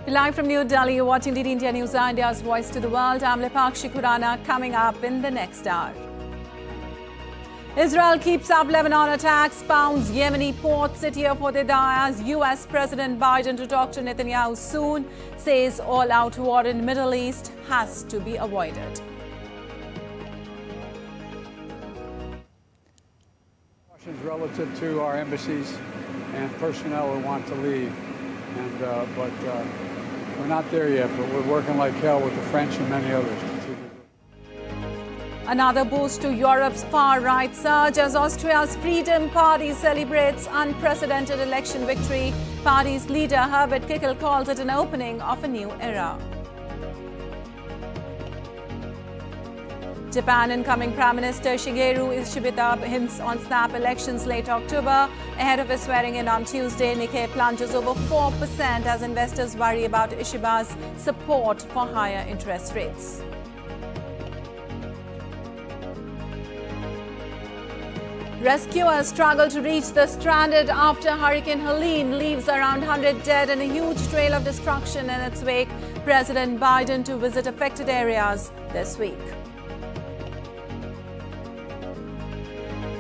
Live from New Delhi, you're watching DD India News, India's voice to the world. I'm Lipakshi Khurana, coming up in the next hour. Israel keeps up Lebanon attacks, pounds Yemeni port city of Hodeidah as US President Biden to talk to Netanyahu soon, says all-out war in the Middle East has to be avoided. Relative to our embassies and personnel who want to leave, but we're not there yet, but we're working like hell with the French and many others. Another boost to Europe's far-right surge as Austria's Freedom Party celebrates unprecedented election victory. Party's leader Herbert Kickl calls it an opening of a new era. Japan incoming Prime Minister Shigeru Ishiba hints on snap elections late October. Ahead of his swearing-in on Tuesday, Nikkei plunges over 4% as investors worry about Ishiba's support for higher interest rates. Rescuers struggle to reach the stranded after Hurricane Helene leaves around 100 dead and a huge trail of destruction in its wake. President Biden to visit affected areas this week.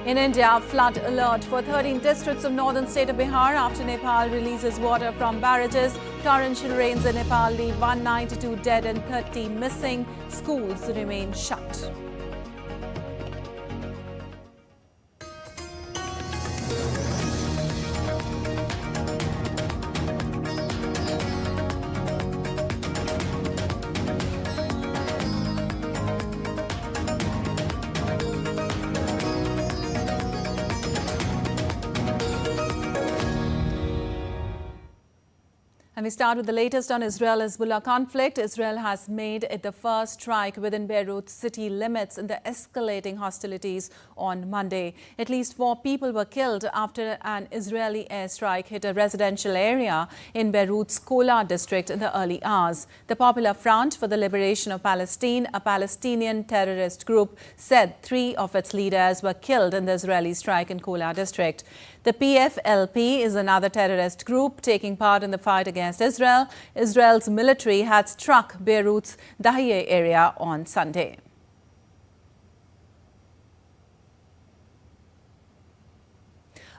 In India, flood alert for 13 districts of northern state of Bihar after Nepal releases water from barrages. Torrential rains in Nepal leave 192 dead and 30 missing. Schools remain shut. And we start with the latest on Israel-Hezbollah conflict. Israel has made it the first strike within Beirut's city limits in the escalating hostilities on Monday. At least 4 people were killed after an Israeli airstrike hit a residential area in Beirut's Kola district in the early hours. The Popular Front for the Liberation of Palestine, a Palestinian terrorist group, said 3 of its leaders were killed in the Israeli strike in Kola district. The PFLP is another terrorist group taking part in the fight against Israel. Israel's military had struck Beirut's Dahiyeh area on Sunday.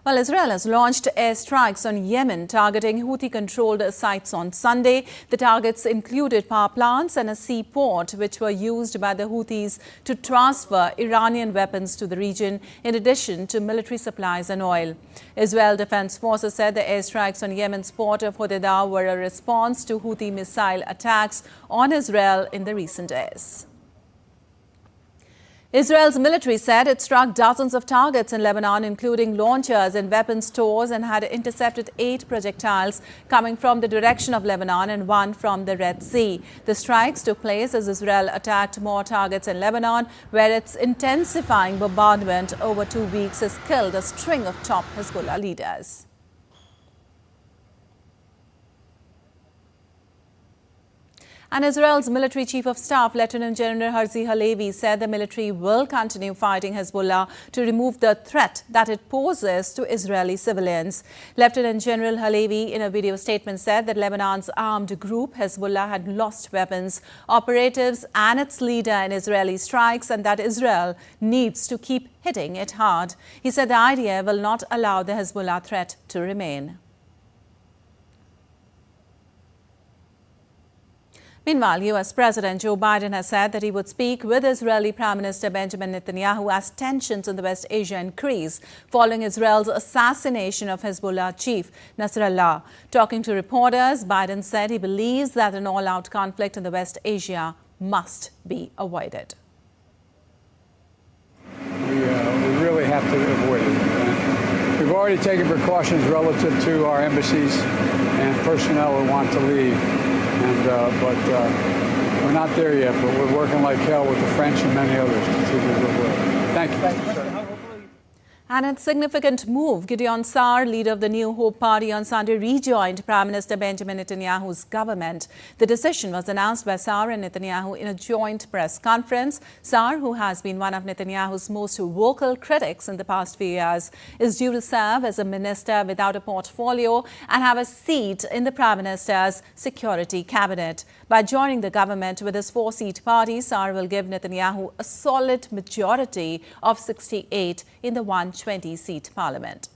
Well, Israel has launched airstrikes on Yemen, targeting Houthi-controlled sites on Sunday. The targets included power plants and a seaport, which were used by the Houthis to transfer Iranian weapons to the region, in addition to military supplies and oil. Israel Defense Forces said the airstrikes on Yemen's port of Hodeidah were a response to Houthi missile attacks on Israel in the recent days. Israel's military said it struck dozens of targets in Lebanon, including launchers and weapon stores, and had intercepted 8 projectiles coming from the direction of Lebanon and 1 from the Red Sea. The strikes took place as Israel attacked more targets in Lebanon, where its intensifying bombardment over 2 weeks has killed a string of top Hezbollah leaders. And Israel's military chief of staff, Lieutenant General Herzi Halevi, said the military will continue fighting Hezbollah to remove the threat that it poses to Israeli civilians. Lieutenant General Halevi, in a video statement, said that Lebanon's armed group Hezbollah had lost weapons, operatives and its leader in Israeli strikes, and that Israel needs to keep hitting it hard. He said the idea will not allow the Hezbollah threat to remain. Meanwhile, U.S. President Joe Biden has said that he would speak with Israeli Prime Minister Benjamin Netanyahu as tensions in the West Asia increase following Israel's assassination of Hezbollah chief Nasrallah. Talking to reporters, Biden said he believes that an all-out conflict in the West Asia must be avoided. We really have to avoid it. We've already taken precautions relative to our embassies and personnel who want to leave. But we're not there yet, but we're working like hell with the French and many others to see if we will. Thank you. And a significant move, Gideon Sa'ar, leader of the New Hope Party, on Sunday rejoined Prime Minister Benjamin Netanyahu's government. The decision was announced by Sa'ar and Netanyahu in a joint press conference. Sa'ar, who has been one of Netanyahu's most vocal critics in the past few years, is due to serve as a minister without a portfolio and have a seat in the Prime Minister's security cabinet. By joining the government with his 4-seat party, Sa'ar will give Netanyahu a solid majority of 68 in the 120-seat parliament.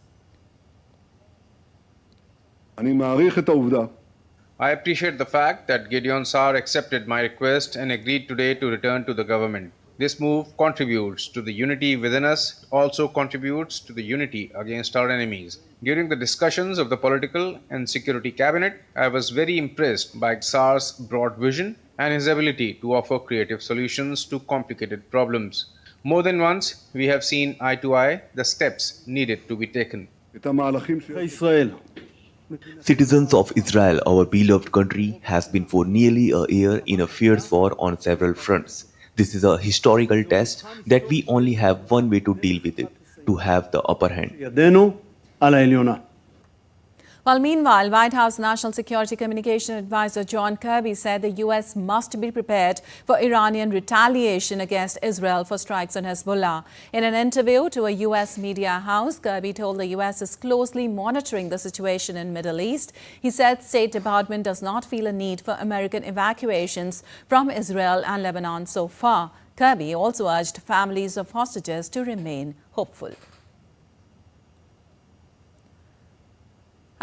I appreciate the fact that Gideon Sa'ar accepted my request and agreed today to return to the government. This move contributes to the unity within us, also contributes to the unity against our enemies. During the discussions of the political and security cabinet, I was very impressed by Sa'ar's broad vision and his ability to offer creative solutions to complicated problems. More than once, we have seen eye to eye the steps needed to be taken. Citizens of Israel, our beloved country, has been for nearly a year in a fierce war on several fronts. This is a historical test that we only have one way to deal with it, to have the upper hand. Well, meanwhile, White House National Security Communication Advisor John Kirby said the U.S. must be prepared for Iranian retaliation against Israel for strikes on Hezbollah. In an interview to a U.S. media house, Kirby told the U.S. is closely monitoring the situation in the Middle East. He said State Department does not feel a need for American evacuations from Israel and Lebanon so far. Kirby also urged families of hostages to remain hopeful.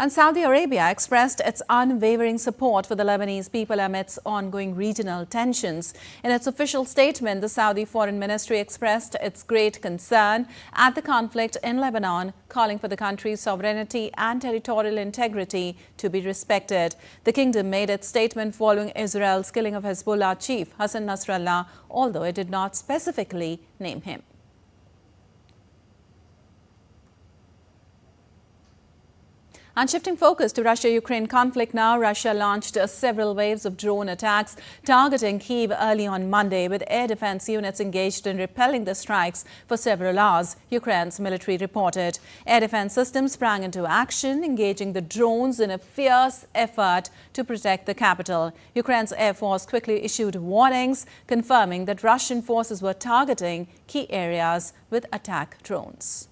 And Saudi Arabia expressed its unwavering support for the Lebanese people amidst ongoing regional tensions. In its official statement, the Saudi Foreign Ministry expressed its great concern at the conflict in Lebanon, calling for the country's sovereignty and territorial integrity to be respected. The kingdom made its statement following Israel's killing of Hezbollah chief Hassan Nasrallah, although it did not specifically name him. And shifting focus to Russia-Ukraine conflict now, Russia launched several waves of drone attacks targeting Kyiv early on Monday, with air defense units engaged in repelling the strikes for several hours, Ukraine's military reported. Air defense systems sprang into action, engaging the drones in a fierce effort to protect the capital. Ukraine's Air Force quickly issued warnings, confirming that Russian forces were targeting key areas with attack drones.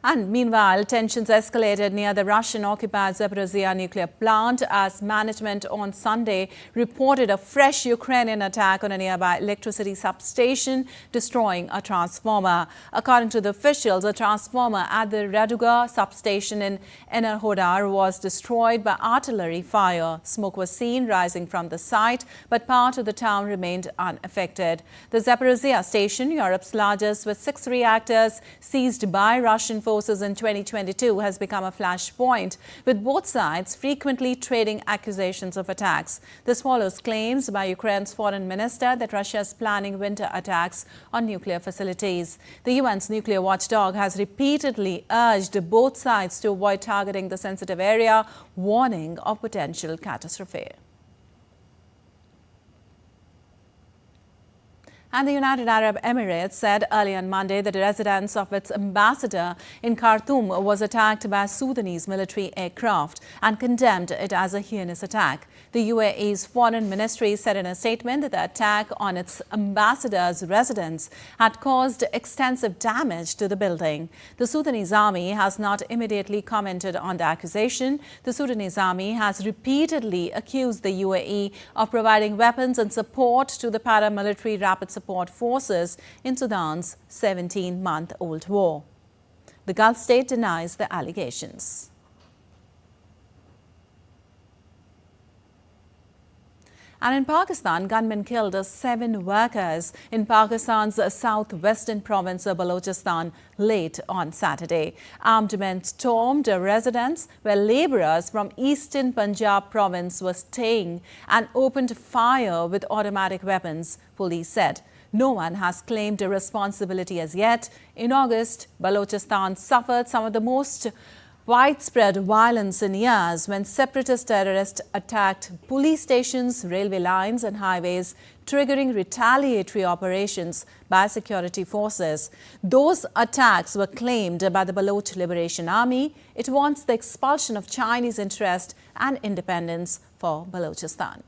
And meanwhile, tensions escalated near the Russian-occupied Zaporizhzhia nuclear plant as management on Sunday reported a fresh Ukrainian attack on a nearby electricity substation, destroying a transformer. According to the officials, a transformer at the Raduga substation in Enerhodar was destroyed by artillery fire. Smoke was seen rising from the site, but part of the town remained unaffected. The Zaporizhzhia station, Europe's largest with 6 reactors, seized by Russian forces in 2022, has become a flashpoint, with both sides frequently trading accusations of attacks. This follows claims by Ukraine's foreign minister that Russia is planning winter attacks on nuclear facilities. The UN's nuclear watchdog has repeatedly urged both sides to avoid targeting the sensitive area, warning of potential catastrophe. And the United Arab Emirates said early on Monday that the residence of its ambassador in Khartoum was attacked by a Sudanese military aircraft and condemned it as a heinous attack. The UAE's foreign ministry said in a statement that the attack on its ambassador's residence had caused extensive damage to the building. The Sudanese army has not immediately commented on the accusation. The Sudanese army has repeatedly accused the UAE of providing weapons and support to the paramilitary rapid support forces in Sudan's 17-month-old war. The Gulf state denies the allegations. And in Pakistan, gunmen killed 7 workers in Pakistan's southwestern province of Balochistan late on Saturday. Armed men stormed a residence where laborers from eastern Punjab province were staying and opened fire with automatic weapons, police said. No one has claimed a responsibility as yet. In August, Balochistan suffered some of the most widespread violence in years when separatist terrorists attacked police stations, railway lines and highways, triggering retaliatory operations by security forces. Those attacks were claimed by the Baloch Liberation Army. It wants the expulsion of Chinese interest and independence for Balochistan.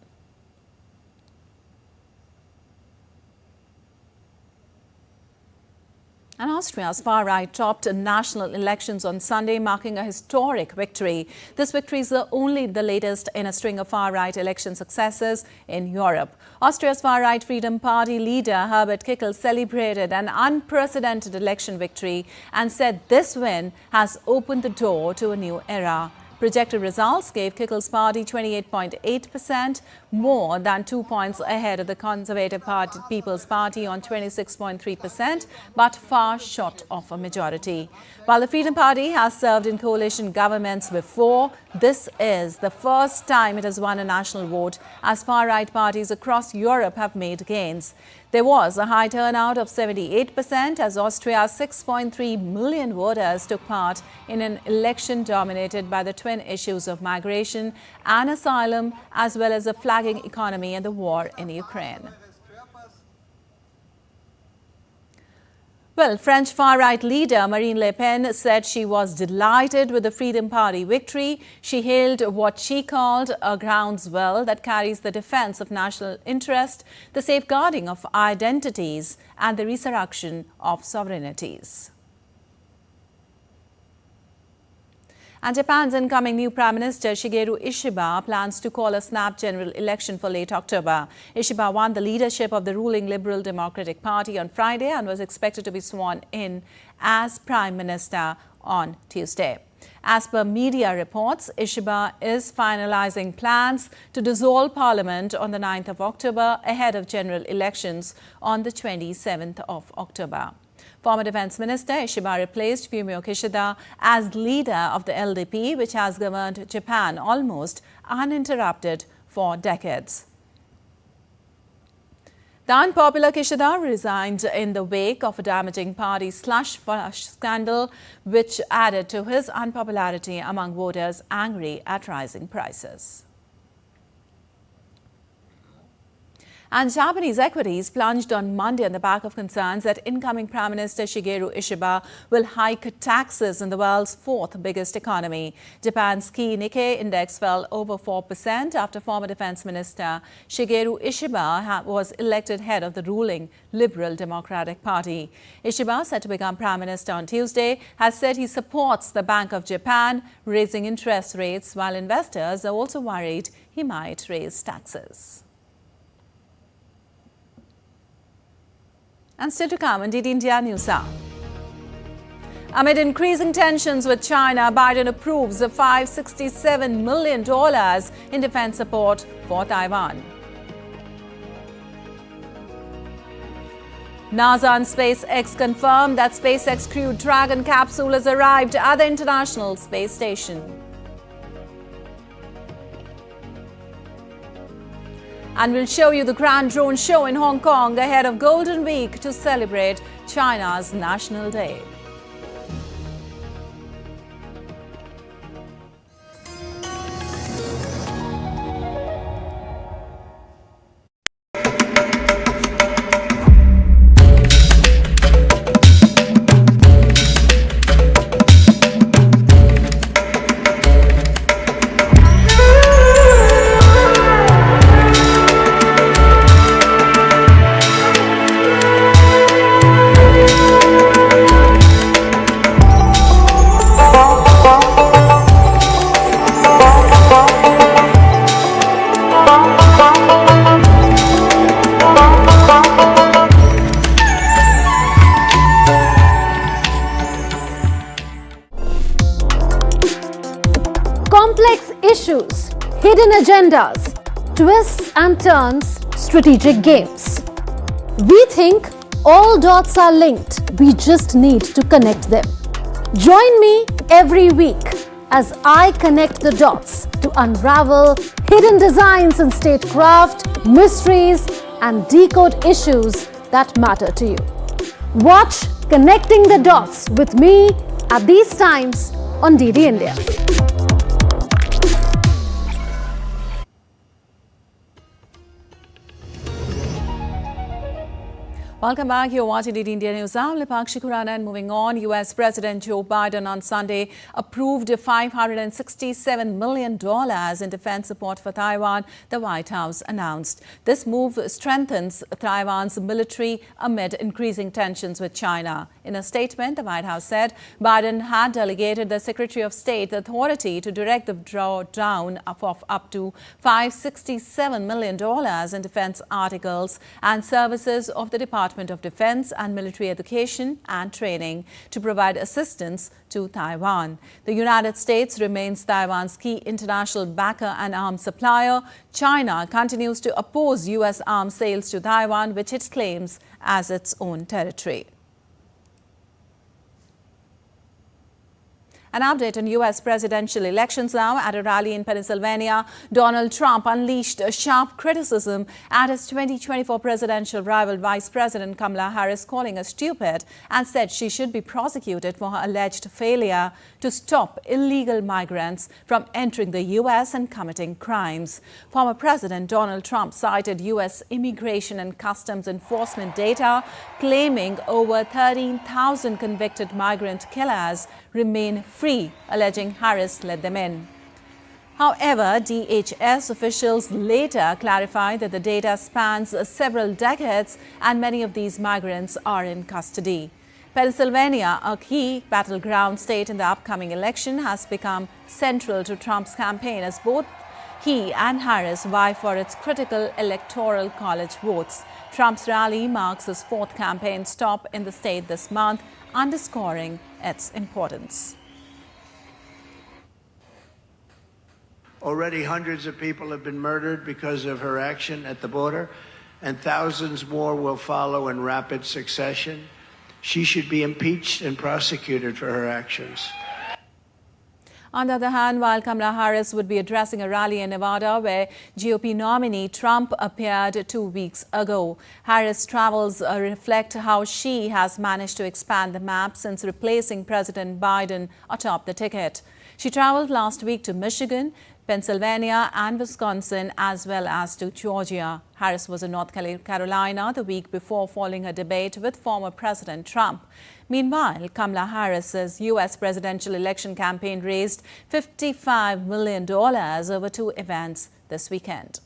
And Austria's far-right topped national elections on Sunday, marking a historic victory. This victory is only the latest in a string of far-right election successes in Europe. Austria's far-right Freedom Party leader Herbert Kickl celebrated an unprecedented election victory and said this win has opened the door to a new era. Projected results gave Kickl's party 28.8%, more than 2 points ahead of the Conservative People's Party on 26.3%, but far short of a majority. While the Freedom Party has served in coalition governments before, this is the first time it has won a national vote, as far-right parties across Europe have made gains. There was a high turnout of 78% as Austria's 6.3 million voters took part in an election dominated by the twin issues of migration and asylum, as well as a flagging economy and the war in Ukraine. Well, French far-right leader Marine Le Pen said she was delighted with the Freedom Party victory. She hailed what she called a groundswell that carries the defense of national interest, the safeguarding of identities, and the resurrection of sovereignties. And Japan's incoming new Prime Minister Shigeru Ishiba plans to call a snap general election for late October. Ishiba won the leadership of the ruling Liberal Democratic Party on Friday and was expected to be sworn in as Prime Minister on Tuesday. As per media reports, Ishiba is finalizing plans to dissolve Parliament on the 9th of October ahead of general elections on the 27th of October. Former Defence Minister Ishiba replaced Fumio Kishida as leader of the LDP, which has governed Japan almost uninterrupted for decades. The unpopular Kishida resigned in the wake of a damaging party slush-flush scandal, which added to his unpopularity among voters angry at rising prices. And Japanese equities plunged on Monday on the back of concerns that incoming Prime Minister Shigeru Ishiba will hike taxes in the world's fourth biggest economy. Japan's key Nikkei index fell over 4% after former Defence Minister Shigeru Ishiba was elected head of the ruling Liberal Democratic Party. Ishiba, set to become Prime Minister on Tuesday, has said he supports the Bank of Japan raising interest rates, while investors are also worried he might raise taxes. And still to come on DD India News Hour. Amid increasing tensions with China, Biden approves of $567 million in defense support for Taiwan. NASA and SpaceX confirmed that SpaceX Crew Dragon capsule has arrived at the International Space Station. And we'll show you the grand drone show in Hong Kong ahead of Golden Week to celebrate China's National Day. Complex issues, hidden agendas, twists and turns, strategic games. We think all dots are linked, we just need to connect them. Join me every week as I connect the dots to unravel hidden designs in statecraft, mysteries and decode issues that matter to you. Watch Connecting the Dots with me at these times on DD India. Welcome back. You're watching DD India News. I'm Lipakshi Khurana, and moving on, U.S. President Joe Biden on Sunday approved $567 million in defense support for Taiwan, the White House announced. This move strengthens Taiwan's military amid increasing tensions with China. In a statement, the White House said Biden had delegated the Secretary of State the authority to direct the drawdown of up to $567 million in defense articles and services of the Department of Defense and military education and training to provide assistance to Taiwan. The United States remains Taiwan's key international backer and arms supplier. China continues to oppose U.S. arms sales to Taiwan, which it claims as its own territory. An update on U.S. presidential elections now. At a rally in Pennsylvania, Donald Trump unleashed a sharp criticism at his 2024 presidential rival Vice President Kamala Harris, calling her stupid, and said she should be prosecuted for her alleged failure to stop illegal migrants from entering the U.S. and committing crimes. Former President Donald Trump cited U.S. Immigration and Customs Enforcement data, claiming over 13,000 convicted migrant killers remain free, alleging Harris let them in. However, DHS officials later clarified that the data spans several decades and many of these migrants are in custody. Pennsylvania, a key battleground state in the upcoming election, has become central to Trump's campaign as both he and Harris vie for its critical electoral college votes. Trump's rally marks his fourth campaign stop in the state this month, underscoring its importance. Already hundreds of people have been murdered because of her action at the border, and thousands more will follow in rapid succession. She should be impeached and prosecuted for her actions. On the other hand, while Kamala Harris would be addressing a rally in Nevada where GOP nominee Trump appeared 2 weeks ago, Harris' travels reflect how she has managed to expand the map since replacing President Biden atop the ticket. She traveled last week to Michigan, Pennsylvania and Wisconsin, as well as to Georgia. Harris was in North Carolina the week before following her debate with former President Trump. Meanwhile, Kamala Harris's U.S. presidential election campaign raised $55 million over two events this weekend.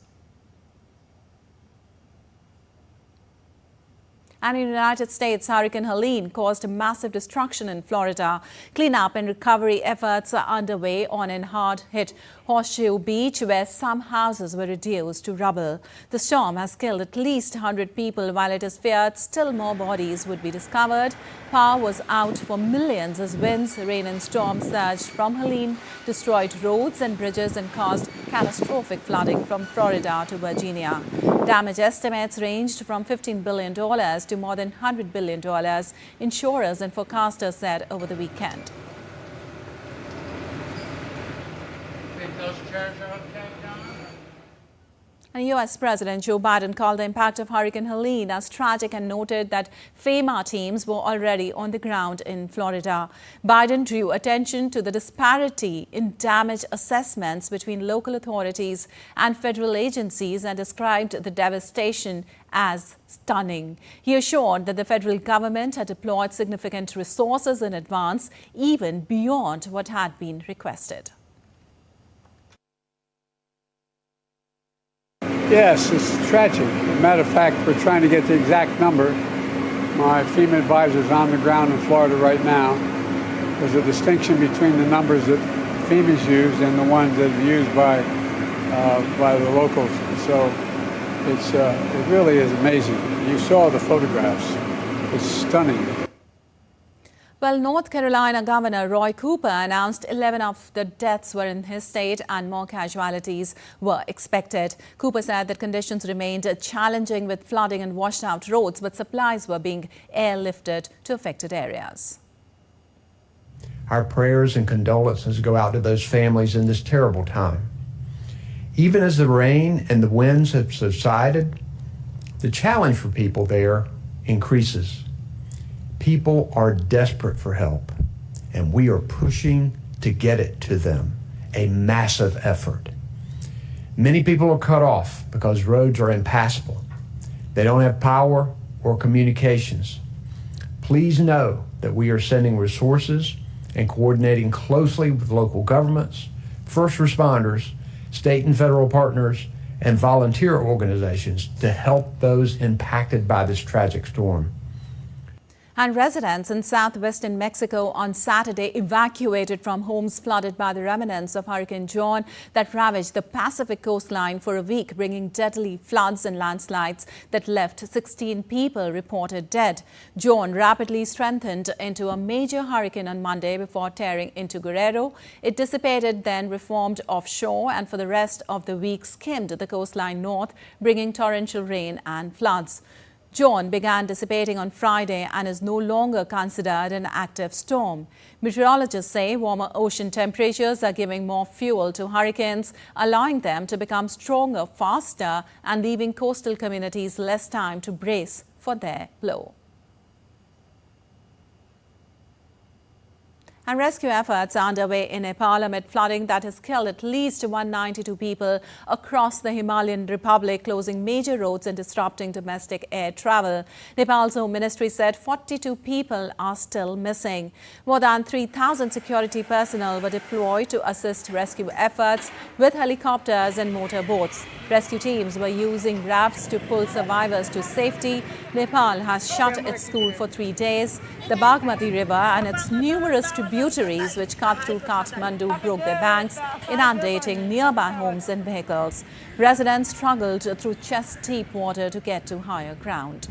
And in the United States, Hurricane Helene caused massive destruction in Florida. Cleanup and recovery efforts are underway on a hard-hit Horseshoe Beach, where some houses were reduced to rubble. The storm has killed at least 100 people, while it is feared still more bodies would be discovered. Power was out for millions as winds, rain and storms surged from Helene, destroyed roads and bridges and caused catastrophic flooding from Florida to Virginia. Damage estimates ranged from $15 billion to more than $100 billion, insurers and forecasters said over the weekend. And U.S. President Joe Biden called the impact of Hurricane Helene as tragic and noted that FEMA teams were already on the ground in Florida. Biden drew attention to the disparity in damage assessments between local authorities and federal agencies and described the devastation as stunning. He assured that the federal government had deployed significant resources in advance, even beyond what had been requested. Yes, it's tragic. As a matter of fact, we're trying to get the exact number. My FEMA advisor is on the ground in Florida right now. There's a distinction between the numbers that FEMA's used and the ones that are used by the locals. So it really is amazing. You saw the photographs. It's stunning. Well, North Carolina Governor Roy Cooper announced 11 of the deaths were in his state and more casualties were expected. Cooper said that conditions remained challenging with flooding and washed out roads, but supplies were being airlifted to affected areas. Our prayers and condolences go out to those families in this terrible time. Even as the rain and the winds have subsided, the challenge for people there increases. People are desperate for help, and we are pushing to get it to them, a massive effort. Many people are cut off because roads are impassable. They don't have power or communications. Please know that we are sending resources and coordinating closely with local governments, first responders, state and federal partners, and volunteer organizations to help those impacted by this tragic storm. And residents in southwestern Mexico on Saturday evacuated from homes flooded by the remnants of Hurricane John that ravaged the Pacific coastline for a week, bringing deadly floods and landslides that left 16 people reported dead. John rapidly strengthened into a major hurricane on Monday before tearing into Guerrero. It dissipated, then reformed offshore, and for the rest of the week skimmed the coastline north, bringing torrential rain and floods. John began dissipating on Friday and is no longer considered an active storm. Meteorologists say warmer ocean temperatures are giving more fuel to hurricanes, allowing them to become stronger faster and leaving coastal communities less time to brace for their blow. And rescue efforts are underway in Nepal amid flooding that has killed at least 192 people across the Himalayan Republic, closing major roads and disrupting domestic air travel. Nepal's Home Ministry said 42 people are still missing. More than 3,000 security personnel were deployed to assist rescue efforts with helicopters and motorboats. Rescue teams were using rafts to pull survivors to safety. Nepal has shut its school for 3 days. The Bagmati River and its numerous tributaries which cut through Kathmandu broke their banks, inundating nearby homes and vehicles. Residents struggled through chest-deep water to get to higher ground.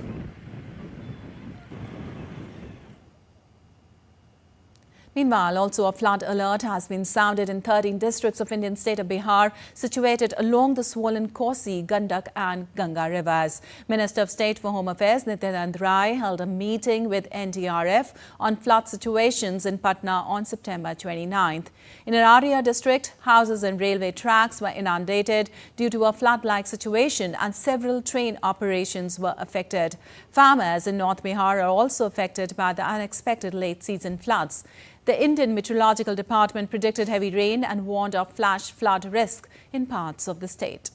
Meanwhile, also a flood alert has been sounded in 13 districts of Indian state of Bihar, situated along the swollen Kosi, Gandak and Ganga rivers. Minister of State for Home Affairs Nityanand Rai held a meeting with NDRF on flood situations in Patna on September 29th. In Araria district, houses and railway tracks were inundated due to a flood-like situation and several train operations were affected. Farmers in North Bihar are also affected by the unexpected late-season floods. The Indian Meteorological Department predicted heavy rain and warned of flash flood risk in parts of the state.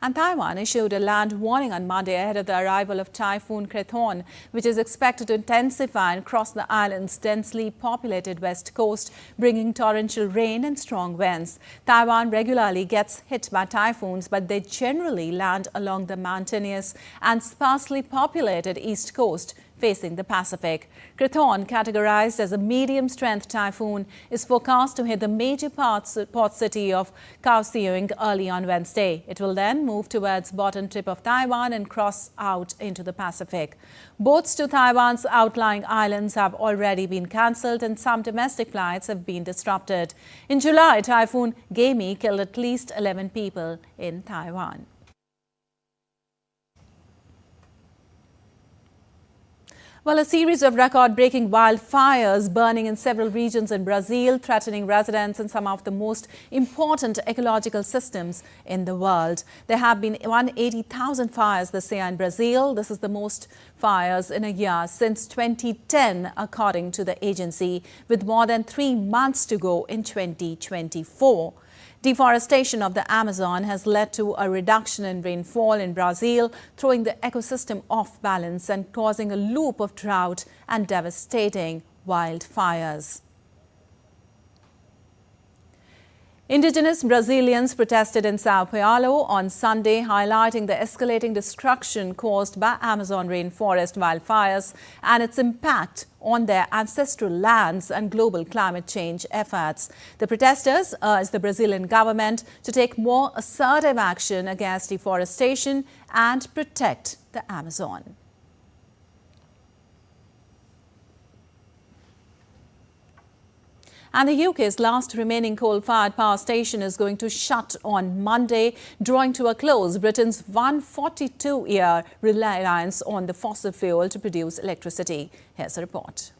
And Taiwan issued a land warning on Monday ahead of the arrival of Typhoon Krathon, which is expected to intensify and cross the island's densely populated west coast, bringing torrential rain and strong winds. Taiwan regularly gets hit by typhoons, but they generally land along the mountainous and sparsely populated east coast, facing the Pacific. Krathon, categorized as a medium-strength typhoon, is forecast to hit the major port city of Kaohsiung early on Wednesday. It will then move towards bottom tip of Taiwan and cross out into the Pacific. Boats to Taiwan's outlying islands have already been cancelled and some domestic flights have been disrupted. In July, Typhoon Gemi killed at least 11 people in Taiwan. Well, a series of record-breaking wildfires burning in several regions in Brazil, threatening residents and some of the most important ecological systems in the world. There have been 180,000 fires this year in Brazil. This is the most fires in a year since 2010, according to the agency, with more than 3 months to go in 2024. Deforestation of the Amazon has led to a reduction in rainfall in Brazil, throwing the ecosystem off balance and causing a loop of drought and devastating wildfires. Indigenous Brazilians protested in Sao Paulo on Sunday, highlighting the escalating destruction caused by Amazon rainforest wildfires and its impact on their ancestral lands and global climate change efforts. The protesters urged the Brazilian government to take more assertive action against deforestation and protect the Amazon. And the UK's last remaining coal-fired power station is going to shut on Monday, drawing to a close Britain's 142-year reliance on the fossil fuel to produce electricity. Here's a report.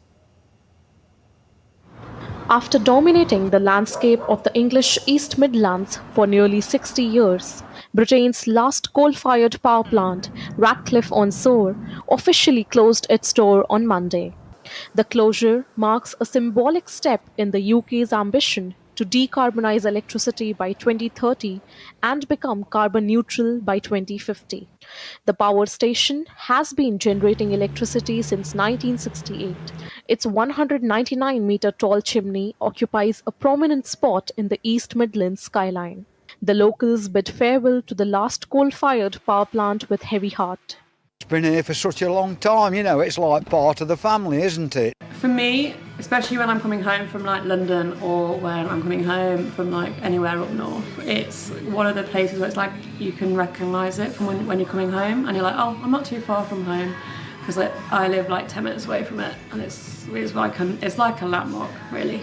After dominating the landscape of the English East Midlands for nearly 60 years, Britain's last coal-fired power plant, Ratcliffe-on-Soar, officially closed its door on Monday. The closure marks a symbolic step in the UK's ambition to decarbonize electricity by 2030 and become carbon neutral by 2050. The power station has been generating electricity since 1968. Its 199-meter tall chimney occupies a prominent spot in the East Midlands skyline. The locals bid farewell to the last coal-fired power plant with heavy heart. It's been here for such a long time, you know, it's like part of the family, isn't it? For me, especially when I'm coming home from like London or when I'm coming home from like anywhere up north, it's one of the places where it's like you can recognise it from when you're coming home and you're like, oh, I'm not too far from home, because like, I live like 10 minutes away from it, and it's like a landmark, really.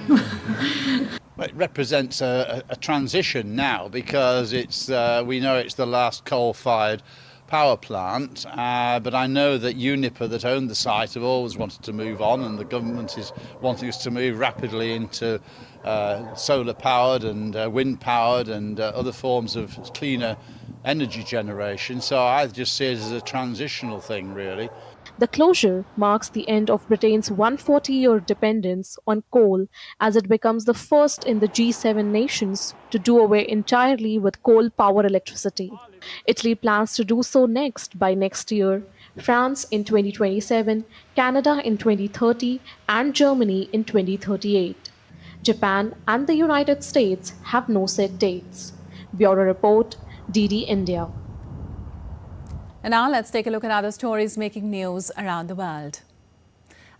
It represents a transition now, because we know it's the last coal-fired power plant, but I know that Uniper, that owned the site, have always wanted to move on, and the government is wanting us to move rapidly into solar-powered and wind-powered and other forms of cleaner energy generation. So I just see it as a transitional thing, really. The closure marks the end of Britain's 140-year dependence on coal, as it becomes the first in the G7 nations to do away entirely with coal-powered electricity. Italy plans to do so next by next year, France in 2027, Canada in 2030, and Germany in 2038. Japan and the United States have no set dates. Bureau Report, DD India. And now let's take a look at other stories making news around the world.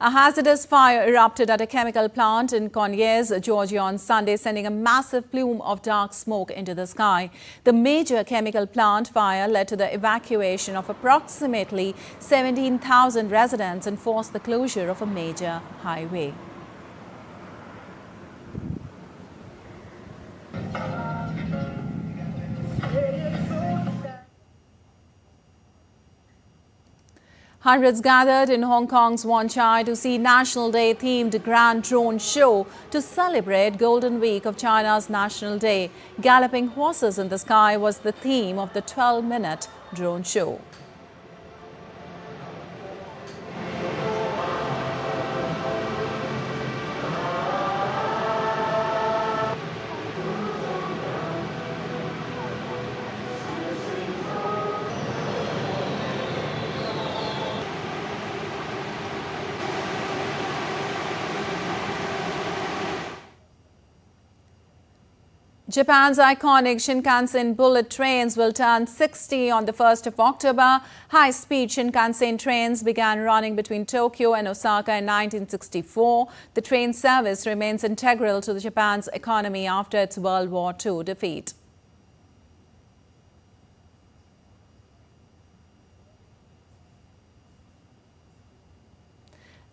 A hazardous fire erupted at a chemical plant in Conyers, Georgia on Sunday, sending a massive plume of dark smoke into the sky. The major chemical plant fire led to the evacuation of approximately 17,000 residents and forced the closure of a major highway. Hundreds gathered in Hong Kong's Wan Chai to see National Day themed grand drone show to celebrate Golden Week of China's National Day. Galloping horses in the sky was the theme of the 12-minute drone show. Japan's iconic Shinkansen bullet trains will turn 60 on the 1st of October. High-speed Shinkansen trains began running between Tokyo and Osaka in 1964. The train service remains integral to Japan's economy after its World War II defeat.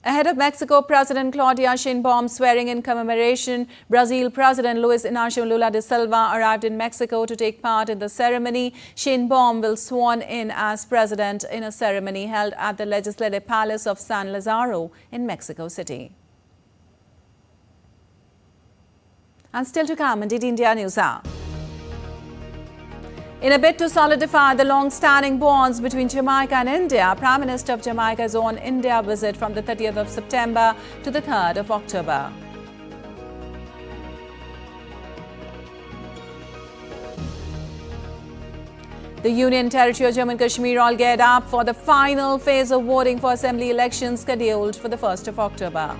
Ahead of Mexico President Claudia Sheinbaum's swearing-in commemoration, Brazil President Luiz Inácio Lula da Silva arrived in Mexico to take part in the ceremony. Sheinbaum will sworn in as president in a ceremony held at the Legislative Palace of San Lazaro in Mexico City. And still to come in DD India News Hour. In a bid to solidify the long-standing bonds between Jamaica and India, Prime Minister of Jamaica is on India visit from the 30th of September to the 3rd of October. The Union Territory of Jammu and Kashmir all geared up for the final phase of voting for assembly elections scheduled for the 1st of October.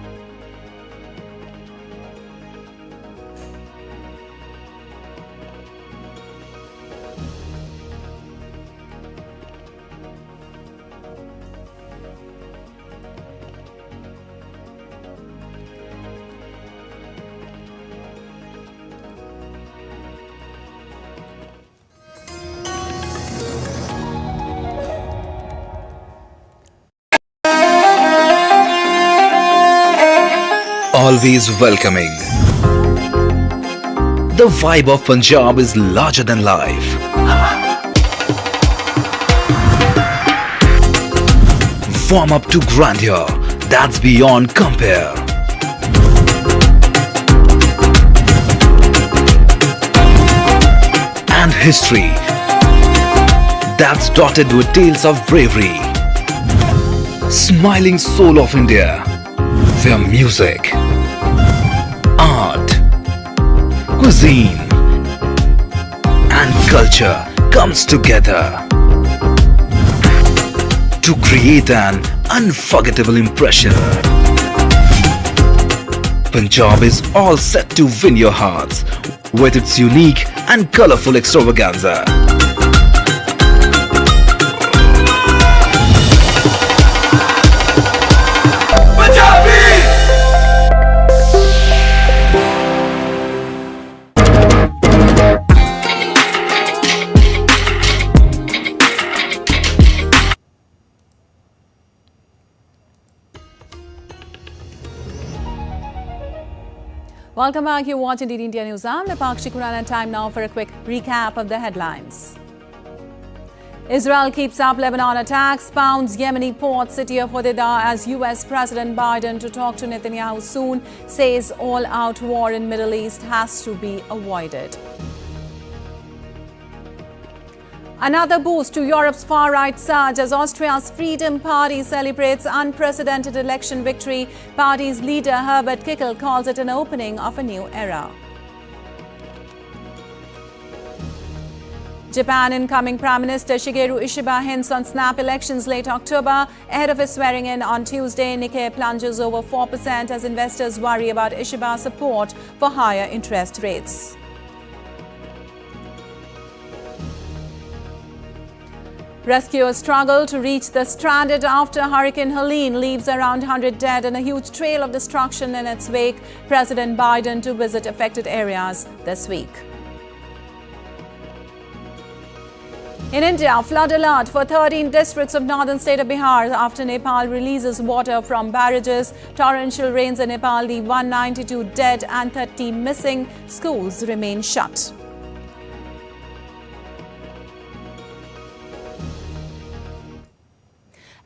Always welcoming. The vibe of Punjab is larger than life. Warm up to grandeur that's beyond compare. And history that's dotted with tales of bravery. Smiling soul of India, where music, art, cuisine and culture comes together to create an unforgettable impression. Punjab is all set to win your hearts with its unique and colorful extravaganza. Welcome back. You're watching DD India News. I'm Napakshi Kuran, and time now for a quick recap of the headlines. Israel keeps up Lebanon attacks, pounds Yemeni port city of Hodeidah as US President Biden to talk to Netanyahu soon, says all-out war in Middle East has to be avoided. Another boost to Europe's far-right surge as Austria's Freedom Party celebrates unprecedented election victory. Party's leader Herbert Kickl calls it an opening of a new era. Japan incoming Prime Minister Shigeru Ishiba hints on snap elections late October. Ahead of his swearing-in on Tuesday, Nikkei plunges over 4% as investors worry about Ishiba's support for higher interest rates. Rescuers struggle to reach the stranded after Hurricane Helene leaves around 100 dead and a huge trail of destruction in its wake. President Biden to visit affected areas this week. In India, flood alert for 13 districts of northern state of Bihar after Nepal releases water from barrages. Torrential rains in Nepal leave 192 dead and 30 missing. Schools remain shut.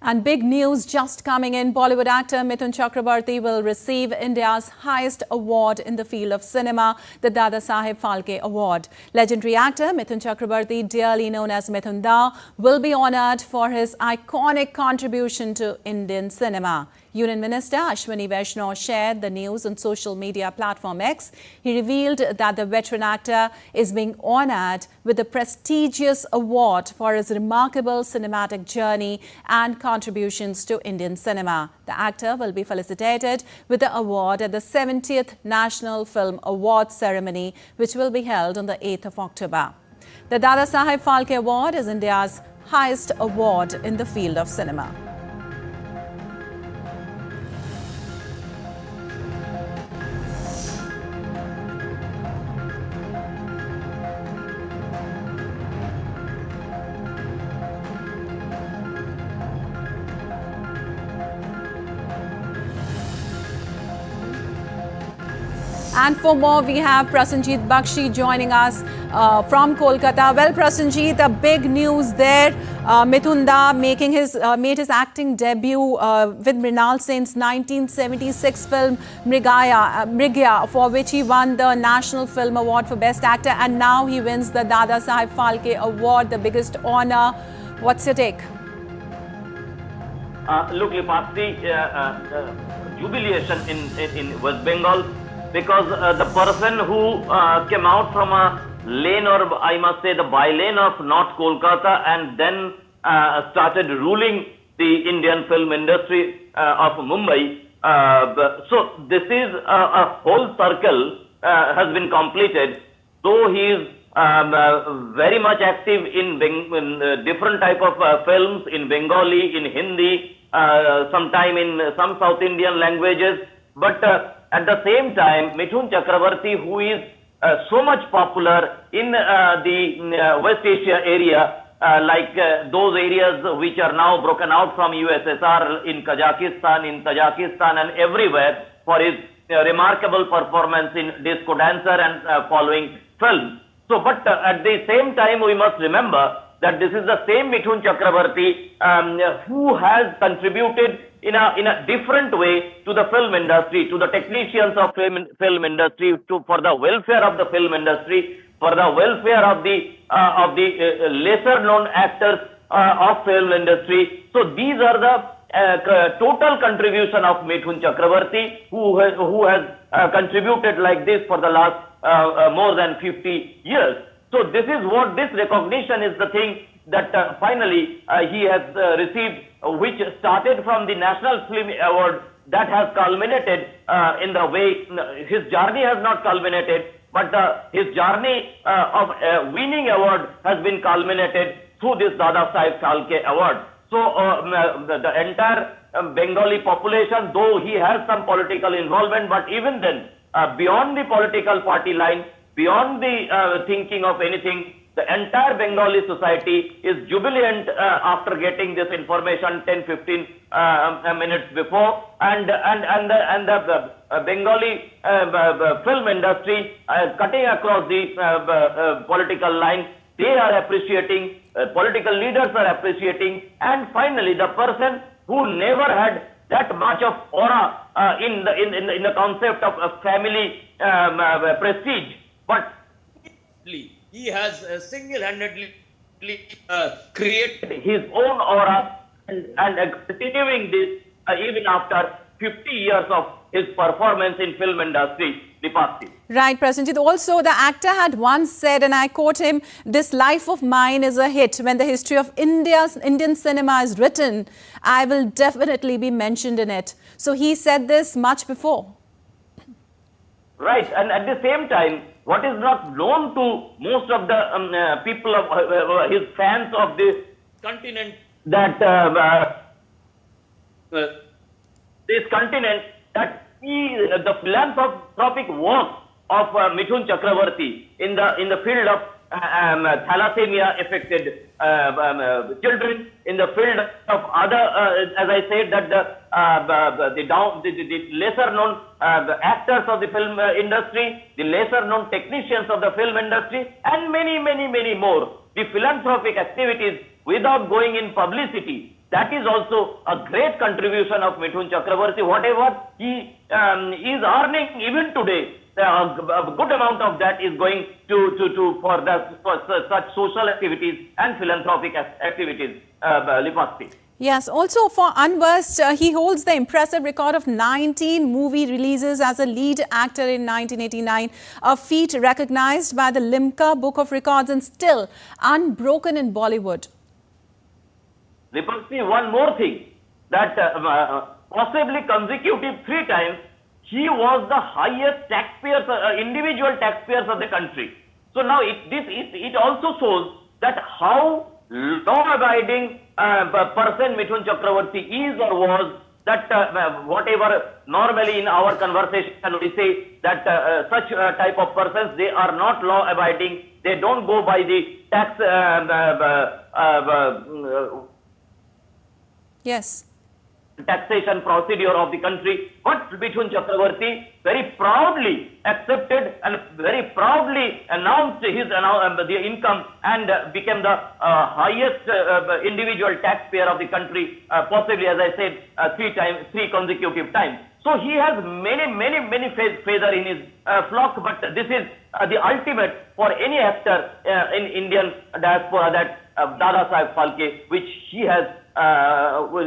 And big news just coming in. Bollywood actor Mithun Chakraborty will receive India's highest award in the field of cinema, the Dadasaheb Phalke Award. Legendary actor Mithun Chakraborty, dearly known as Mithun Da, will be honoured for his iconic contribution to Indian cinema. Union Minister Ashwini Vaishnaw shared the news on social media platform X. He revealed that the veteran actor is being honoured with the prestigious award for his remarkable cinematic journey and contributions to Indian cinema. The actor will be felicitated with the award at the 70th National Film Awards ceremony, which will be held on the 8th of October. The Dadasaheb Phalke Award is India's highest award in the field of cinema. And for more, we have Prasenjit Bakshi joining us from Kolkata. Well, Prasenjit, the big news there. Mithun Da made his acting debut with Mrinal Sen's 1976 film Mrigya, for which he won the National Film Award for Best Actor. And now he wins the Dadasaheb Phalke Award, the biggest honor. What's your take? Look, Lipasti, jubilation in West Bengal, because the person who came out from a lane, or I must say the by-lane of North Kolkata, and then started ruling the Indian film industry of Mumbai. So this is a whole circle has been completed. So he is very much active in different type of films, in Bengali, in Hindi, sometime in some South Indian languages. But at the same time, Mithun Chakraborty, who is so much popular in the West Asia area, like those areas which are now broken out from USSR, in Kazakhstan, in Tajikistan and everywhere, for his remarkable performance in Disco Dancer and following films. So, but at the same time, we must remember that this is the same Mithun Chakraborty who has contributed in a different way to the film industry, to the technicians of film industry, for the welfare of the film industry, for the welfare of the lesser known actors of film industry. So these are the total contribution of Mithun Chakraborty, who has contributed like this for the last more than 50 years. So this is what this recognition is the thing that finally he has received, which started from the National Film Award that has culminated in the way his journey has not culminated, but his journey of winning award has been culminated through this Dadasaheb Phalke Award. So the entire Bengali population, though he has some political involvement, but even then, beyond the political party line, beyond the thinking of anything, the entire Bengali society is jubilant after getting this information 10-15 minutes before, and the Bengali film industry cutting across the political line, they are appreciating, political leaders are appreciating, and finally the person who never had that much of aura in the concept of family prestige, but he has single-handedly created his own aura and continuing this even after 50 years of his performance in film industry. Right, Prasenjit. Also, the actor had once said, and I quote him, "This life of mine is a hit. When the history of Indian cinema is written, I will definitely be mentioned in it." So he said this much before. Right, and at the same time, what is not known to most of the people of his fans of this continent, that this continent, that the philanthropic work of Mithun Chakraborty in the field of thalassemia affected children, in the field of other, as I said, that the lesser known actors of the film industry, the lesser known technicians of the film industry, and many more. The philanthropic activities without going in publicity, that is also a great contribution of Mithun Chakraborty. Whatever he is earning even today, a good amount of that is going for such social activities and philanthropic activities. Lipasti. Yes, also for Unversed, he holds the impressive record of 19 movie releases as a lead actor in 1989, a feat recognized by the Limca Book of Records and still unbroken in Bollywood. Lipasti, one more thing, that possibly consecutive 3 times, he was the highest taxpayers, individual taxpayers of the country. So now it also shows that how law-abiding person Mithun Chakraborty is or was, that whatever normally in our conversation we say that such type of persons, they are not law-abiding, they don't go by the tax yes. taxation procedure of the country, but Mithun Chakraborty very proudly accepted and very proudly announced the income and became the highest individual taxpayer of the country, possibly, as I said, 3 consecutive times. So he has many feather in his flock, but this is the ultimate for any actor in Indian diaspora, that Dadasaheb Phalke, which he has.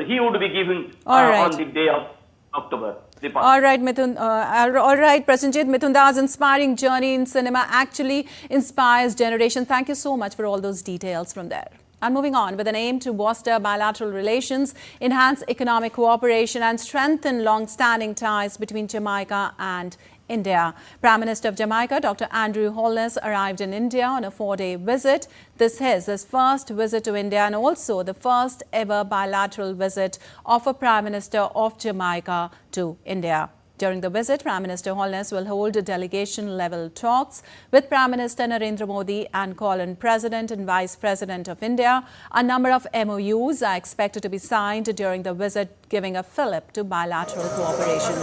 He would be giving on the day of October. All right, Mithun. All right, Prasenjit. Mithun Da's inspiring journey in cinema actually inspires generation. Thank you so much for all those details from there. And moving on, with an aim to bolster bilateral relations, enhance economic cooperation and strengthen long-standing ties between Jamaica and India. Prime Minister of Jamaica, Dr. Andrew Holness, arrived in India on a 4-day visit. This is his first visit to India and also the first ever bilateral visit of a Prime Minister of Jamaica to India. During the visit, Prime Minister Holness will hold delegation-level talks with Prime Minister Narendra Modi and call on President and Vice President of India. A number of MOUs are expected to be signed during the visit, giving a fillip to bilateral cooperation.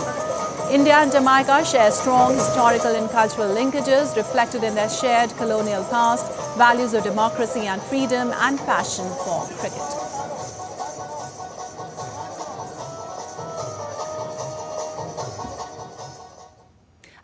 India and Jamaica share strong historical and cultural linkages reflected in their shared colonial past, values of democracy and freedom, and passion for cricket.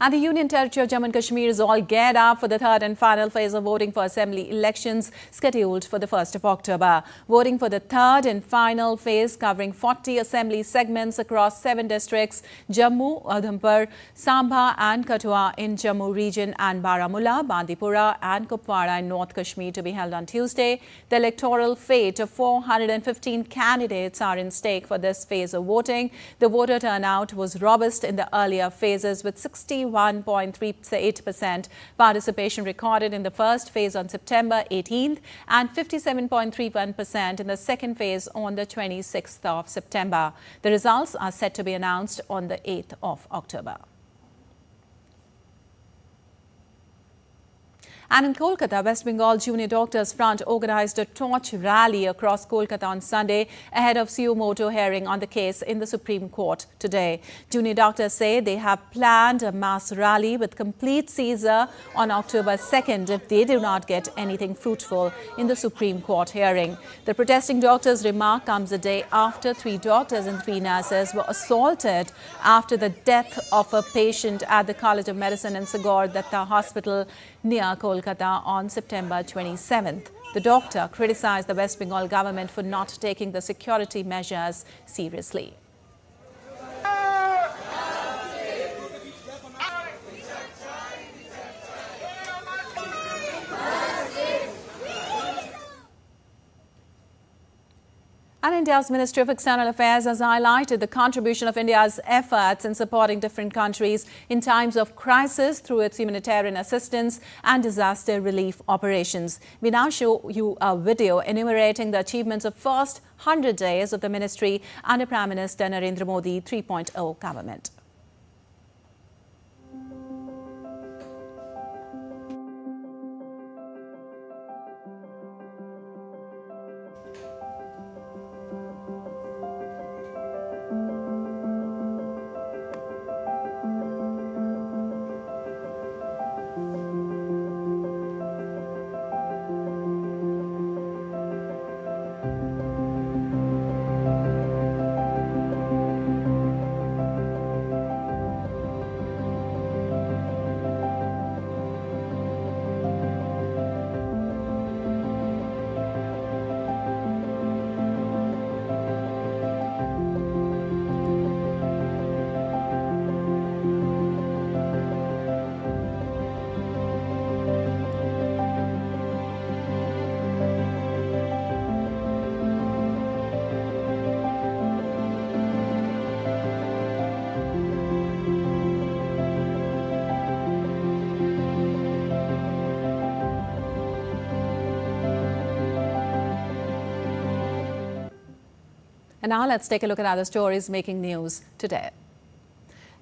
And the Union Territory of Jammu and Kashmir is all geared up for the third and final phase of voting for assembly elections scheduled for the 1st of October. Voting for the third and final phase covering 40 assembly segments across 7 districts, Jammu, Udhampur, Sambha and Kathua in Jammu region and Baramulla, Bandipora and Kupwara in North Kashmir to be held on Tuesday. The electoral fate of 415 candidates are in stake for this phase of voting. The voter turnout was robust in the earlier phases with 61.38% participation recorded in the first phase on September 18th and 57.31% in the second phase on the 26th of September. The results are set to be announced on the 8th of October. And in Kolkata, West Bengal Junior Doctors Front organized a torch rally across Kolkata on Sunday ahead of suo motu hearing on the case in the Supreme Court today. Junior doctors say they have planned a mass rally with complete seizure on October 2nd if they do not get anything fruitful in the Supreme Court hearing. The protesting doctors' remark comes a day after 3 doctors and 3 nurses were assaulted after the death of a patient at the College of Medicine in Sagar Datta Hospital near Kolkata on September 27th. The doctor criticized the West Bengal government for not taking the security measures seriously. And India's Ministry of External Affairs has highlighted the contribution of India's efforts in supporting different countries in times of crisis through its humanitarian assistance and disaster relief operations. We now show you a video enumerating the achievements of first 100 days of the ministry under Prime Minister Narendra Modi 3.0 government. And now let's take a look at other stories making news today.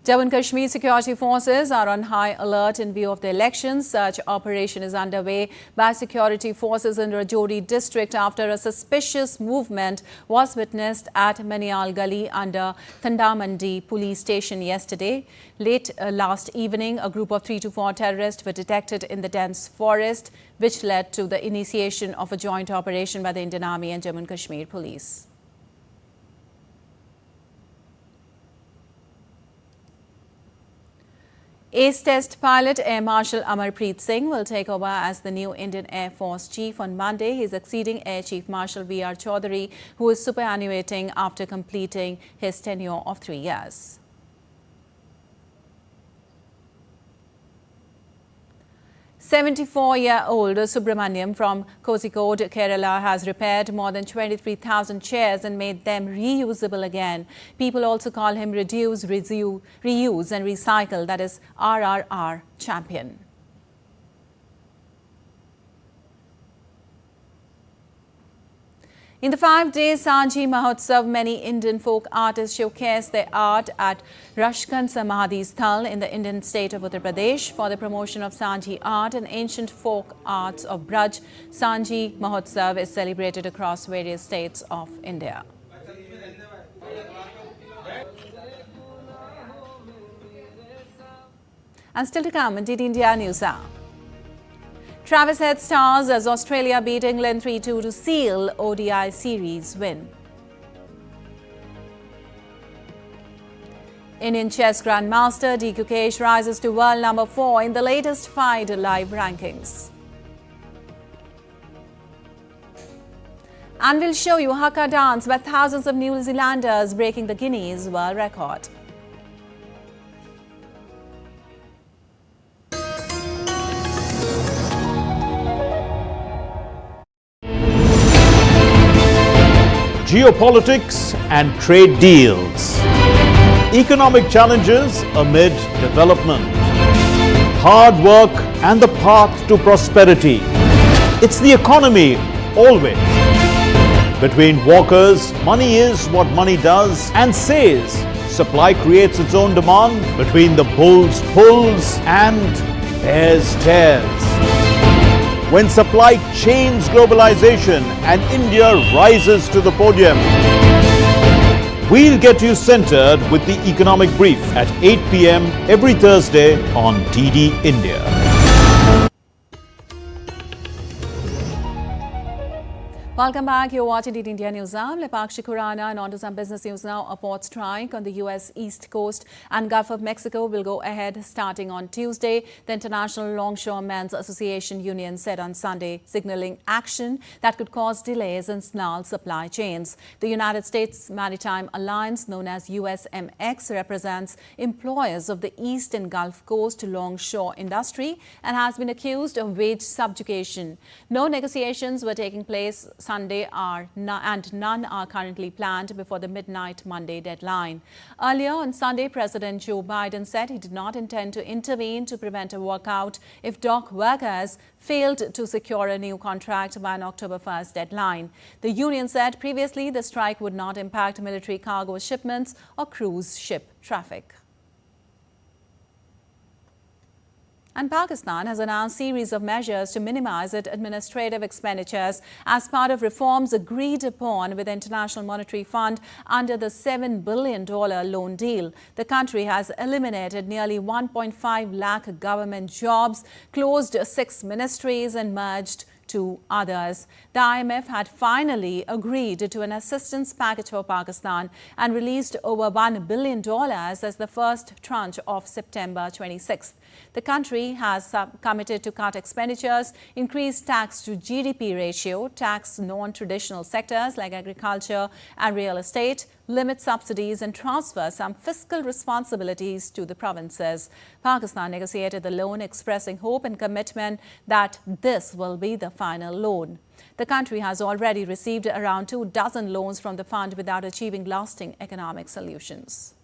Jammu and Kashmir security forces are on high alert in view of the elections. Search operation is underway by security forces in Rajouri district after a suspicious movement was witnessed at Manial Gully under Thandamandi police station yesterday. Late last evening, a group of 3 to 4 terrorists were detected in the dense forest, which led to the initiation of a joint operation by the Indian Army and Jammu and Kashmir police. Ace Test pilot Air Marshal Amarpreet Singh will take over as the new Indian Air Force Chief on Monday. He is succeeding Air Chief Marshal V.R. Chaudhary, who is superannuating after completing his tenure of 3 years. 74-year-old Subramaniam from Kozhikode, Kerala has repaired more than 23,000 chairs and made them reusable again. People also call him Reduce, Reuse and Recycle, that is RRR champion. In the 5-day Sanji Mahotsav, many Indian folk artists showcase their art at Rashkan Samadhi Sthal in the Indian state of Uttar Pradesh for the promotion of Sanji art and ancient folk arts of Braj. Sanji Mahotsav is celebrated across various states of India. And still to come in DD India News Hour. Travis Head stars as Australia beat England 3-2 to seal ODI series win. Indian chess grandmaster D. Gukesh rises to world number 4 in the latest FIDE live rankings. And we'll show you Haka dance where thousands of New Zealanders breaking the Guinness World Record. Geopolitics and trade deals. Economic challenges amid development. Hard work and the path to prosperity. It's the economy always. Between walkers, money is what money does and says. Supply creates its own demand. Between the bulls pulls and bears tears. When supply chains globalization and India rises to the podium. We'll get you centered with the economic brief at 8 p.m. every Thursday on DD India. Welcome back. You're watching DD India News. I'm Lepakshi Khurana and on to some business news now. A port strike on the U.S. East Coast and Gulf of Mexico will go ahead starting on Tuesday. The International Longshoremen's Association Union said on Sunday, signaling action that could cause delays in snarled supply chains. The United States Maritime Alliance, known as USMX, represents employers of the East and Gulf Coast longshore industry and has been accused of wage subjugation. No negotiations were taking place Sunday and none are currently planned before the midnight Monday deadline. Earlier on Sunday, President Joe Biden said he did not intend to intervene to prevent a walkout if dock workers failed to secure a new contract by an October 1st deadline. The union said previously the strike would not impact military cargo shipments or cruise ship traffic. And Pakistan has announced a series of measures to minimize its administrative expenditures as part of reforms agreed upon with the International Monetary Fund under the $7 billion loan deal. The country has eliminated nearly 1.5 lakh government jobs, closed 6 ministries and merged 2 others. The IMF had finally agreed to an assistance package for Pakistan and released over $1 billion as the first tranche of September 26th. The country has committed to cut expenditures, increase tax to GDP ratio, tax non-traditional sectors like agriculture and real estate, limit subsidies and transfer some fiscal responsibilities to the provinces. Pakistan negotiated the loan, expressing hope and commitment that this will be the final loan. The country has already received around 24 loans from the fund without achieving lasting economic solutions.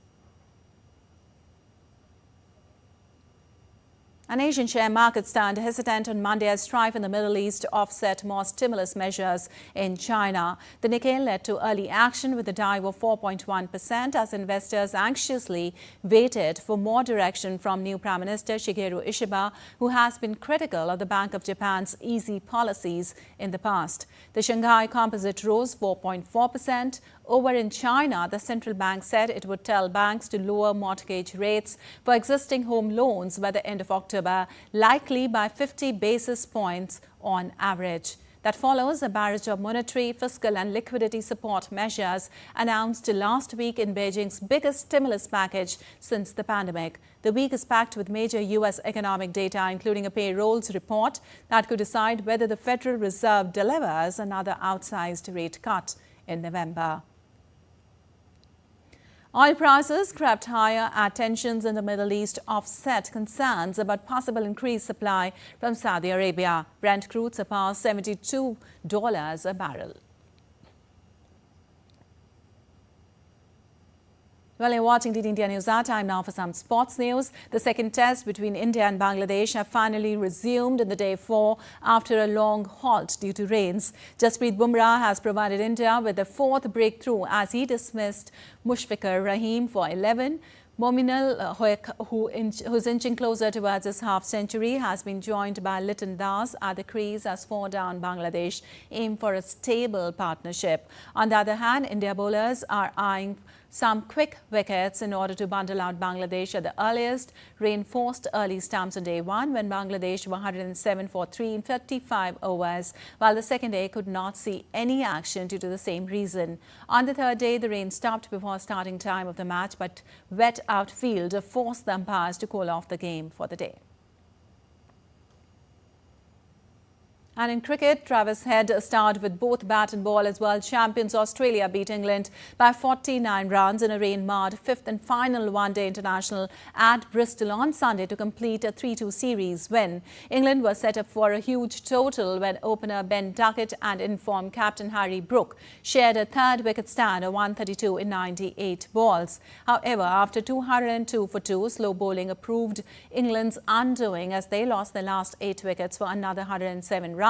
An Asian share market stand hesitant on Monday as strife in the Middle East offset more stimulus measures in China. The Nikkei led to early action with a dive of 4.1% as investors anxiously waited for more direction from new Prime Minister Shigeru Ishiba, who has been critical of the Bank of Japan's easy policies in the past. The Shanghai Composite rose 4.4%. Over in China, the central bank said it would tell banks to lower mortgage rates for existing home loans by the end of October, likely by 50 basis points on average. That follows a barrage of monetary, fiscal and liquidity support measures announced last week in Beijing's biggest stimulus package since the pandemic. The week is packed with major U.S. economic data, including a payrolls report that could decide whether the Federal Reserve delivers another outsized rate cut in November. Oil prices crept higher as tensions in the Middle East offset concerns about possible increased supply from Saudi Arabia. Brent crude surpassed $72 a barrel. Well, you're watching DD India News. Our time now for some sports news. The second test between India and Bangladesh have finally resumed in the day 4 after a long halt due to rains. Jasprit Bumrah has provided India with the 4th breakthrough as he dismissed Mushfiqur Rahim for 11. Mominul Hoek, who's inching closer towards his half-century, has been joined by Liton Das at the crease as 4 down Bangladesh aim for a stable partnership. On the other hand, India bowlers are eyeing some quick wickets in order to bundle out Bangladesh at the earliest. Rain forced early stumps on day one when Bangladesh were 107 for 3 in 55 overs, while the second day could not see any action due to the same reason. On the third day, the rain stopped before starting time of the match, but wet outfield forced the umpires to call off the game for the day. And in cricket, Travis Head starred with both bat and ball as world champions. Australia beat England by 49 runs in a rain-marred fifth and final one-day international at Bristol on Sunday to complete a 3-2 series win. England was set up for a huge total when opener Ben Duckett and informed captain Harry Brook shared a third wicket stand of 132 in 98 balls. However, after 202 for 2, slow bowling proved England's undoing as they lost their last 8 wickets for another 107 runs.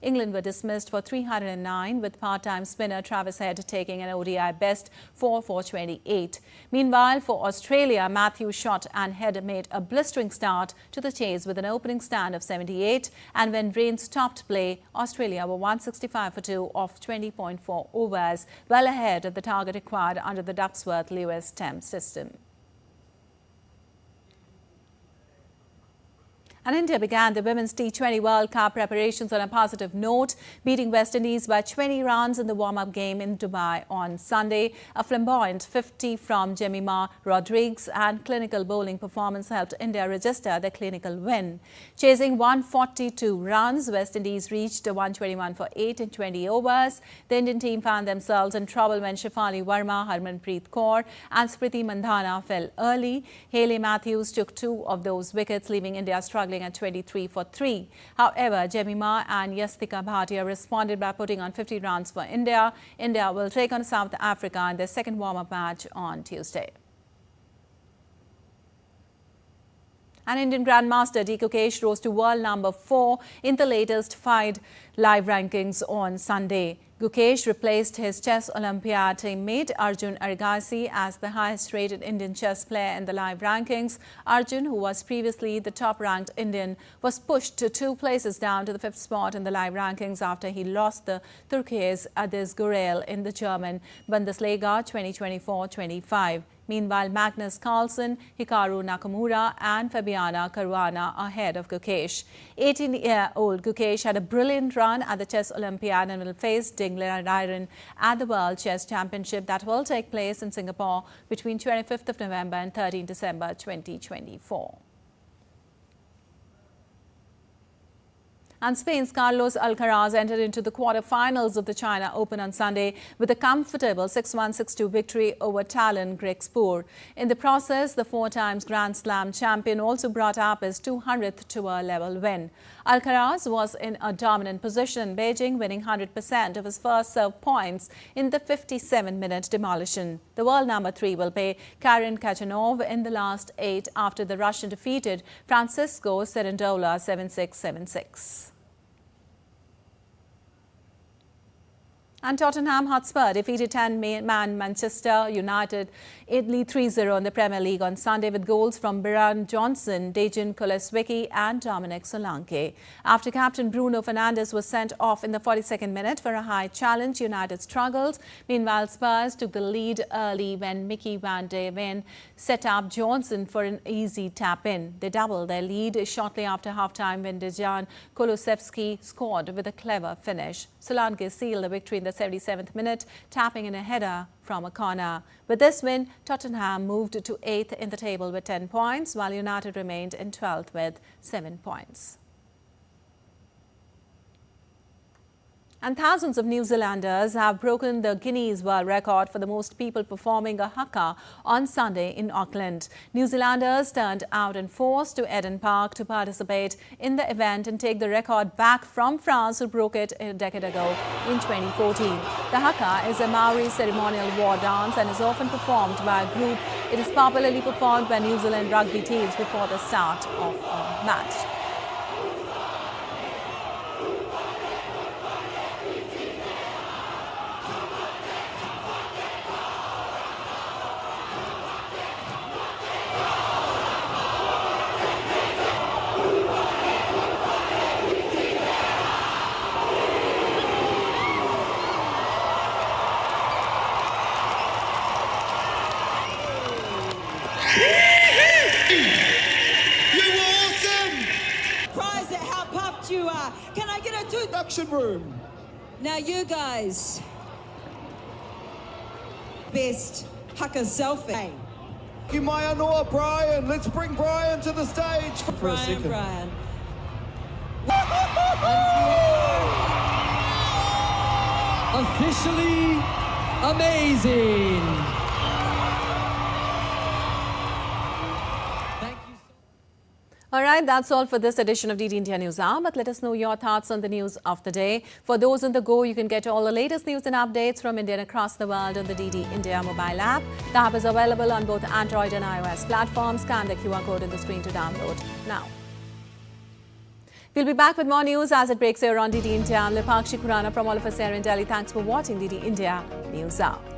England were dismissed for 309, with part-time spinner Travis Head taking an ODI best 4 for 28. Meanwhile, for Australia, Matthews shot and Head made a blistering start to the chase with an opening stand of 78. And when rain stopped play, Australia were 165 for 2 off 20.4 overs, well ahead of the target required under the Ducksworth-Lewis-Thames system. And India began the Women's T20 World Cup preparations on a positive note, beating West Indies by 20 runs in the warm-up game in Dubai on Sunday. A flamboyant 50 from Jemima Rodriguez and clinical bowling performance helped India register their clinical win. Chasing 142 runs, West Indies reached 121 for 8 in 20 overs. The Indian team found themselves in trouble when Shefali Verma, Harmanpreet Kaur and Smriti Mandhana fell early. Hayley Matthews took 2 of those wickets, leaving India struggling at 23 for 3. However, Jemima and Yastika Bhatia responded by putting on 50 runs for India. India will take on South Africa in their second warm-up match on Tuesday. And Indian Grandmaster D. Gukesh rose to world number 4 in the latest FIDE live rankings on Sunday. Gukesh replaced his chess Olympiad teammate Arjun Argasi as the highest-rated Indian chess player in the live rankings. Arjun, who was previously the top-ranked Indian, was pushed to 2 places down to the 5th spot in the live rankings after he lost the Turkey's Adis Gurel in the German Bundesliga 2024-25. Meanwhile, Magnus Carlsen, Hikaru Nakamura and Fabiana Caruana are ahead of Gukesh. 18-year-old Gukesh had a brilliant run at the Chess Olympiad and will face Ding Liren at the World Chess Championship that will take place in Singapore between 25th of November and 13 December 2024. And Spain's Carlos Alcaraz entered into the quarter-finals of the China Open on Sunday with a comfortable 6-1, 6-2 victory over Talon Greg Spoor. In the process, the 4-times Grand Slam champion also brought up his 200th tour-level win. Alcaraz was in a dominant position in Beijing, winning 100% of his first serve points in the 57-minute demolition. The world number 3 will play Karen Khachanov in the last 8 after the Russian defeated Francisco Cerundola 7-6, 7-6. And Tottenham Hotspur defeated 10-man Manchester United Italy 3-0 in the Premier League on Sunday with goals from Brian Johnson, Dejan Kuleswicki and Dominic Solanke. After captain Bruno Fernandes was sent off in the 42nd minute for a high challenge, United struggled. Meanwhile, Spurs took the lead early when Mickey van de Ven set up Johnson for an easy tap-in. They doubled their lead shortly after half-time when Dejan Kulusevski scored with a clever finish. Solanke sealed the victory in the 77th minute, tapping in a header from a corner. With this win, Tottenham moved to 8th in the table with 10 points, while United remained in 12th with 7 points. And thousands of New Zealanders have broken the Guinness World Record for the most people performing a haka on Sunday in Auckland. New Zealanders turned out in force to Eden Park to participate in the event and take the record back from France, who broke it a decade ago in 2014. The haka is a Maori ceremonial war dance and is often performed by a group. It is popularly performed by New Zealand rugby teams before the start of a match. what you are. Can I get a production room? Now you guys, best haka selfie. You may honor Brian. Let's bring Brian to the stage for a second. Brian. Officially amazing. All right, that's all for this edition of DD India News Hour. But let us know your thoughts on the news of the day. For those on the go, you can get all the latest news and updates from India and across the world on the DD India mobile app. The app is available on both Android and iOS platforms. Scan the QR code on the screen to download now. We'll be back with more news as it breaks here on DD India. I'm Lipakshi Khurana from all of us here in Delhi. Thanks for watching DD India News Hour.